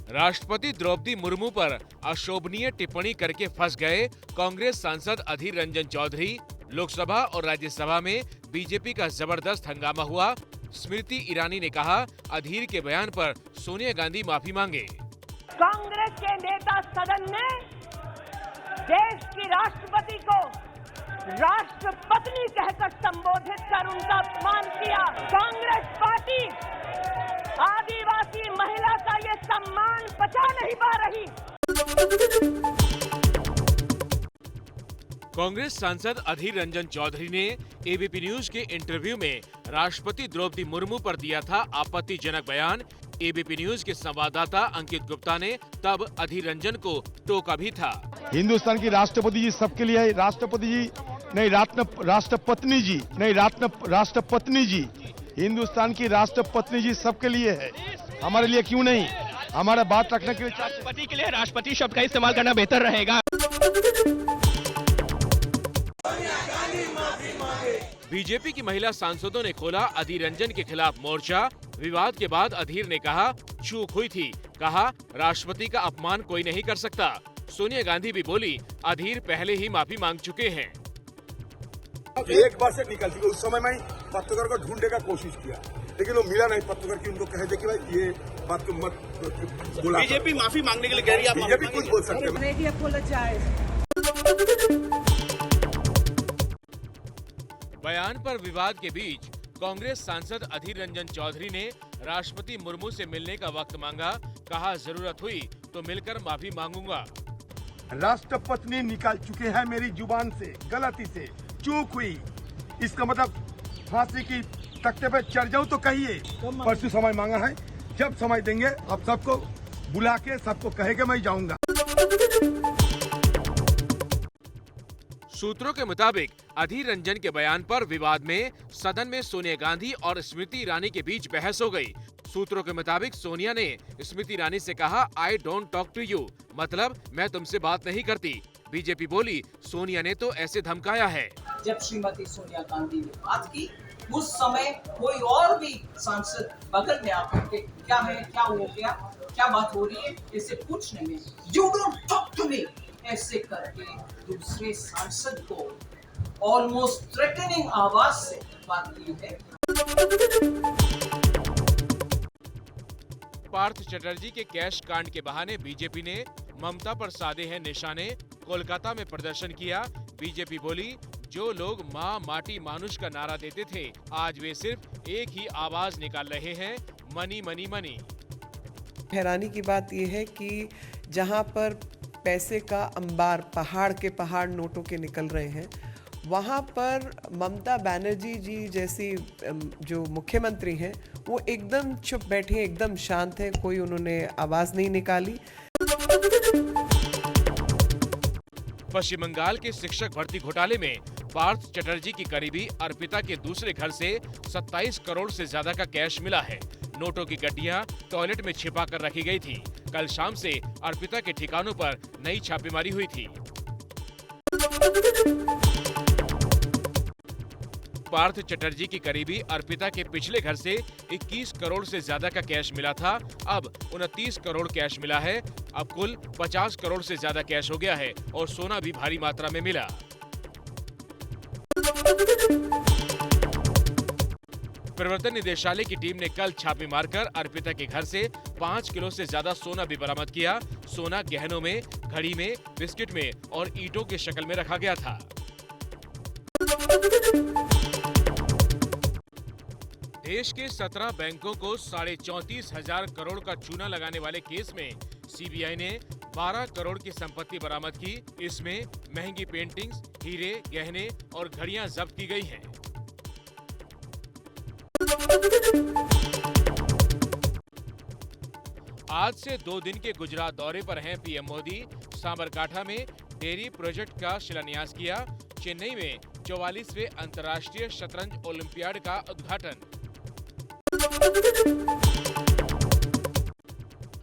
राष्ट्रपति द्रौपदी मुर्मू पर अशोभनीय टिप्पणी करके फंस गए कांग्रेस सांसद अधीर रंजन चौधरी। लोकसभा और राज्यसभा में बीजेपी का जबरदस्त हंगामा हुआ। स्मृति ईरानी ने कहा, अधीर के बयान पर सोनिया गांधी माफी मांगे। कांग्रेस के नेता सदन ने देश की राष्ट्रपति को राष्ट्रपत्नी कहकर संबोधित कर उनका अपमान किया। कांग्रेस पार्टी आदिवासी महिला का ये सम्मान बचा नहीं पा रही। कांग्रेस सांसद अधीर रंजन चौधरी ने एबीपी न्यूज के इंटरव्यू में राष्ट्रपति द्रौपदी मुर्मू पर दिया था आपत्तिजनक बयान। एबीपी न्यूज के संवाददाता अंकित गुप्ता ने तब अधीर रंजन को टोका भी था। हिंदुस्तान की राष्ट्रपति जी सबके लिए है। राष्ट्रपति जी नहीं, राष्ट्रपत्नी जी नहीं, राष्ट्रपत्नी जी। हिंदुस्तान की राष्ट्रपत्नी जी सबके लिए है, हमारे लिए क्यों नहीं? हमारा बात रखने के लिए राष्ट्रपति के लिए राष्ट्रपति शब्द का इस्तेमाल करना बेहतर रहेगा। बीजेपी की महिला सांसदों ने खोला अधीर रंजन के खिलाफ मोर्चा। विवाद के बाद अधीर ने कहा, चूक हुई थी। कहा, राष्ट्रपति का अपमान कोई नहीं कर सकता। सोनिया गांधी भी बोली, अधीर पहले ही माफी मांग चुके हैं। एक बार से निकल चुके। उस समय मैं पत्रकार को ढूंढने का कोशिश किया, लेकिन वो मिला नहीं पत्रकार की। उनको कहे थे कि भाई ये बात को मत बोला। बीजेपी माफी मांगने के लिए कह रही है। बीजेपी कुछ बोल सकते बयान पर विवाद के बीच कांग्रेस सांसद अधीर रंजन चौधरी ने राष्ट्रपति मुर्मू से मिलने का वक्त मांगा। कहा, जरूरत हुई तो मिलकर माफी मांगूंगा। राष्ट्रपत्नी निकाल चुके हैं मेरी जुबान से, गलती से चूक हुई। इसका मतलब फांसी की तख्ते पे चढ़ जाऊं तो कहिए। परसों समय मांगा है, जब समय देंगे आप सबको बुला के सबको कहेगा मैं जाऊंगा। सूत्रों के मुताबिक अधीर रंजन के बयान पर विवाद में सदन में सोनिया गांधी और स्मृति ईरानी के बीच बहस हो गई। सूत्रों के मुताबिक सोनिया ने स्मृति ईरानी से कहा, I don't talk to you, मतलब मैं तुमसे बात नहीं करती। बीजेपी बोली, सोनिया ने तो ऐसे धमकाया है। जब श्रीमती सोनिया गांधी ने बात की, उस समय कोई और भी सांसद बगल में आकर के क्या है, क्या हो गया, क्या बात हो रही है, इसे पूछने में you don't talk to me ऐसे करके दूसरे सांसद को ऑलमोस्ट थ्रेटनिंग आवाज से बात की है। पार्थ चटर्जी के कैश कांड के बहाने बीजेपी ने ममता पर साधे हैं निशाने। कोलकाता में प्रदर्शन किया। बीजेपी बोली, जो लोग माँ माटी मानुष का नारा देते थे, आज वे सिर्फ एक ही आवाज निकाल रहे हैं, मनी मनी मनी। हैरानी की बात यह है कि जहां पर पैसे का अंबार, पहाड़ के पहाड़ नोटों के निकल रहे हैं, वहाँ पर ममता बनर्जी जी जैसी जो मुख्यमंत्री हैं, वो एकदम चुप बैठी हैं, एकदम शांत हैं, कोई उन्होंने आवाज़ नहीं निकाली। पश्चिम बंगाल के शिक्षक भर्ती घोटाले में पार्थ चटर्जी की करीबी अर्पिता के दूसरे घर से 27 करोड़ से ज्यादा का कैश मिला है। नोटों की गड्डियां टॉयलेट में छिपा कर रखी गई थी। कल शाम से अर्पिता के ठिकानों पर नई छापेमारी हुई थी। पार्थ चटर्जी की करीबी अर्पिता के पिछले घर से 21 करोड़ से ज्यादा का कैश मिला था। अब 29 करोड़ कैश मिला है। अब कुल 50 करोड़ से ज्यादा कैश हो गया है और सोना भी भारी मात्रा में मिला। प्रवर्तन निदेशालय की टीम ने कल छापे मारकर अर्पिता के घर से 5 किलो से ज्यादा सोना भी बरामद किया। सोना गहनों में, घड़ी में, बिस्किट में और ईंटों के शक्ल में रखा गया था। देश के 17 बैंकों को 34,500 करोड़ का चूना लगाने वाले केस में सीबीआई ने 12 करोड़ की संपत्ति बरामद की। इसमें महंगी पेंटिंग्स, हीरे, गहने और घड़ियां जब्त की गई हैं। आज से 2 दिन के गुजरात दौरे पर हैं पीएम मोदी। साबरकांठा में डेयरी प्रोजेक्ट का शिलान्यास किया। चेन्नई में 44वें अंतर्राष्ट्रीय शतरंज ओलंपियाड का उद्घाटन।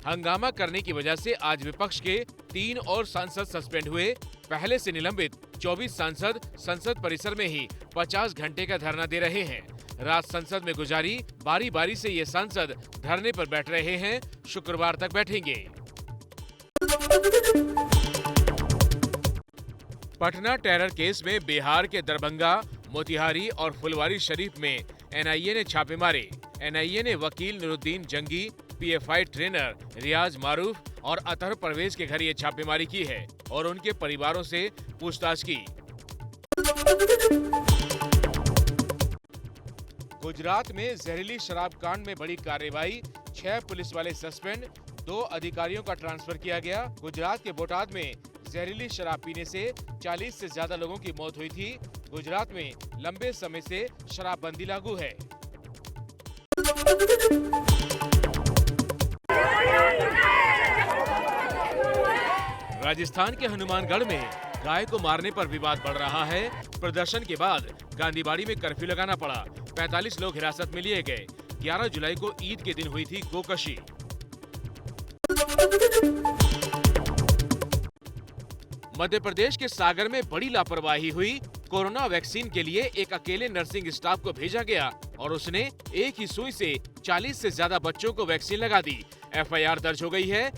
हंगामा करने की वजह से आज विपक्ष के 3 और सांसद सस्पेंड हुए। पहले से निलंबित 24 सांसद संसद परिसर में ही 50 घंटे का धरना दे रहे हैं। रात संसद में गुजारी। बारी बारी से ये सांसद धरने पर बैठ रहे हैं, शुक्रवार तक बैठेंगे। पटना टेरर केस में बिहार के दरभंगा, मोतिहारी और फुलवारी शरीफ में एनआईए ने छापे मारे। एनआईए ने वकील नुरुद्दीन जंगी, पीएफआई ट्रेनर रियाज मारूफ और अतहर परवेज के घर ये छापेमारी की है और उनके परिवारों से पूछताछ की। गुजरात में जहरीली शराब कांड में बड़ी कार्रवाई। 6 पुलिस वाले सस्पेंड, 2 अधिकारियों का ट्रांसफर किया गया। गुजरात के बोटाद में जहरीली शराब पीने से 40 से ज्यादा लोगों की मौत हुई थी। गुजरात में लंबे समय से शराबबंदी लागू है। राजस्थान के हनुमानगढ़ में गाय को मारने पर विवाद बढ़ रहा है। प्रदर्शन के बाद गांधीबाड़ी में कर्फ्यू लगाना पड़ा। 45 लोग हिरासत में लिए गए। 11 जुलाई को ईद के दिन हुई थी गोकशी। मध्य प्रदेश के सागर में बड़ी लापरवाही हुई। कोरोना वैक्सीन के लिए एक अकेले नर्सिंग स्टाफ को भेजा गया और उसने एक ही सुई से 40 से ज्यादा बच्चों को वैक्सीन लगा दी। एफआईआर दर्ज हो गई है।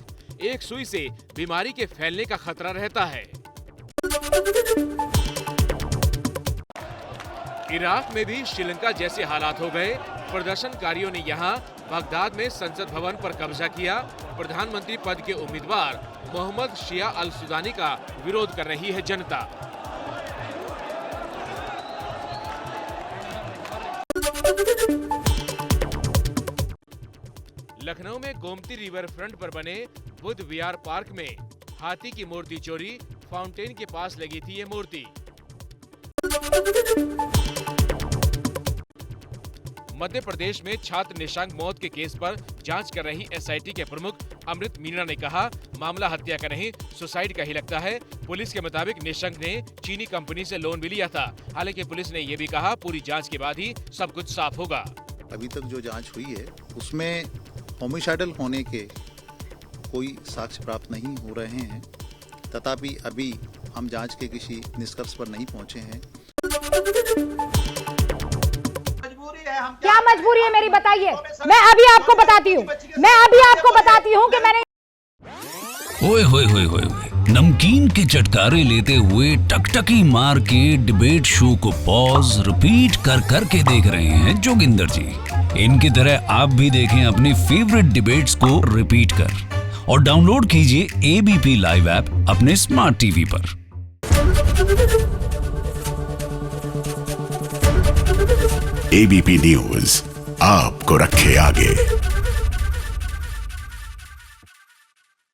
एक सुई से बीमारी के फैलने का खतरा रहता है। इराक में भी श्रीलंका जैसे हालात हो गए। प्रदर्शनकारियों ने यहां बगदाद में संसद भवन पर कब्जा किया। प्रधानमंत्री पद के उम्मीदवार मोहम्मद शिया अल सुदानी का विरोध कर रही है जनता। लखनऊ में गोमती रिवर फ्रंट पर बने बुद्ध विहार पार्क में हाथी की मूर्ति चोरी। फाउंटेन के पास लगी थी ये मूर्ति। मध्य प्रदेश में छात्र निशांक मौत के केस पर जांच कर रही एसआईटी के प्रमुख अमृत मीना ने कहा, मामला हत्या का नहीं, सुसाइड का ही लगता है। पुलिस के मुताबिक निशंक ने चीनी कंपनी से लोन भी लिया था। हालांकि पुलिस ने ये भी कहा, पूरी जांच के बाद ही सब कुछ साफ होगा। अभी तक जो जांच हुई है उसमें होमिसाइडल होने के कोई साक्ष्य प्राप्त नहीं हो रहे हैं। तथापि अभी हम जांच के किसी निष्कर्ष पर नहीं पहुंचे हैं। क्या मजबूरी है मेरी, बताइए। मैं अभी आपको बताती हूँ कि मैंने ओए होए होए होए नमकीन के चटकारे लेते हुए टकटकी मार के डिबेट शो को पॉज रिपीट कर करके देख रहे हैं जोगिंदर जी। इनकी तरह आप भी देखें अपनी फेवरेट डिबेट्स को रिपीट कर और डाउनलोड कीजिए एबीपी लाइव ऐप अपने स्मार्ट टीवी पर। एबीपी न्यूज आपको रखे आगे।